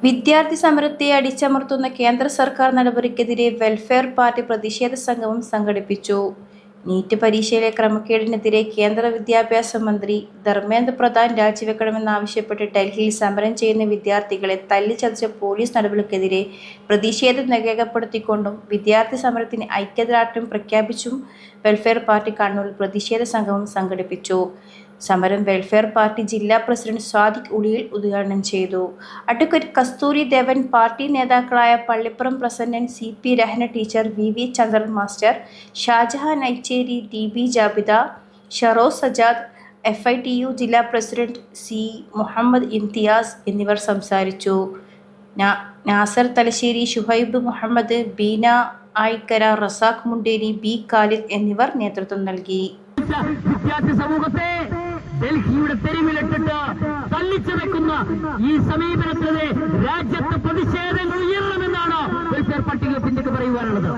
വിദ്യാർത്ഥി സമരത്തെ അടിച്ചമർത്തുന്ന കേന്ദ്ര സർക്കാർ നടപടിക്കെതിരെ വെൽഫെയർ പാർട്ടി പ്രതിഷേധ സംഗമം സംഘടിപ്പിച്ചു. നീറ്റ് പരീക്ഷയിലെ ക്രമക്കേടിനെതിരെ കേന്ദ്ര വിദ്യാഭ്യാസ മന്ത്രി ധർമ്മേന്ദ്ര പ്രധാൻ രാജിവെക്കണമെന്നാവശ്യപ്പെട്ട് ഡൽഹിയിൽ സമരം ചെയ്യുന്ന വിദ്യാർത്ഥികളെ തല്ലിച്ചതച്ച പോലീസ് നടപടിക്കെതിരെ പ്രതിഷേധം രേഖപ്പെടുത്തിക്കൊണ്ടും വിദ്യാർത്ഥി സമരത്തിന് ഐക്യദാർഢ്യം പ്രഖ്യാപിച്ചും വെൽഫെയർ പാർട്ടി കണ്ണൂരിൽ പ്രതിഷേധ സംഗമം സംഘടിപ്പിച്ചു. സമരം വെൽഫെയർ പാർട്ടി ജില്ലാ പ്രസിഡന്റ് സാദിഖ് ഉളിയിൽ ഉദ്ഘാടനം ചെയ്തു. അഡ്വക്കേറ്റ് കസ്തൂരി ദേവൻ, പാർട്ടി നേതാക്കളായ Pallippuram president CP Rahana teacher, VV Chandran master, Shajahan Aicheri, DB Jabida, Sharos Sajad, FITU ജില്ലാ പ്രസിഡന്റ് C മുഹമ്മദ് ഇംതിയാസ് എന്നിവർ സംസാരിച്ചു. നാസർ തലശ്ശേരി, ഷുഹൈബ് മുഹമ്മദ്, ബീന ആയിക്കര, റസാഖ് മുണ്ടേരി, B ഖാലിദ് എന്നിവർ നേതൃത്വം നൽകി. വിദ്യാർത്ഥി സമൂഹത്തെ ഡൽഹിയുടെ തെരുവിലിട്ടിട്ട് തല്ലിച്ചു വെക്കുന്ന ഈ സമീപനത്തിനെതിരെ രാജ്യത്ത് പ്രതിഷേധങ്ങൾ ഉയരണമെന്നാണ് വെൽഫെയർ പട്ടിക പിന്നീട് പറയുവാനുള്ളത്.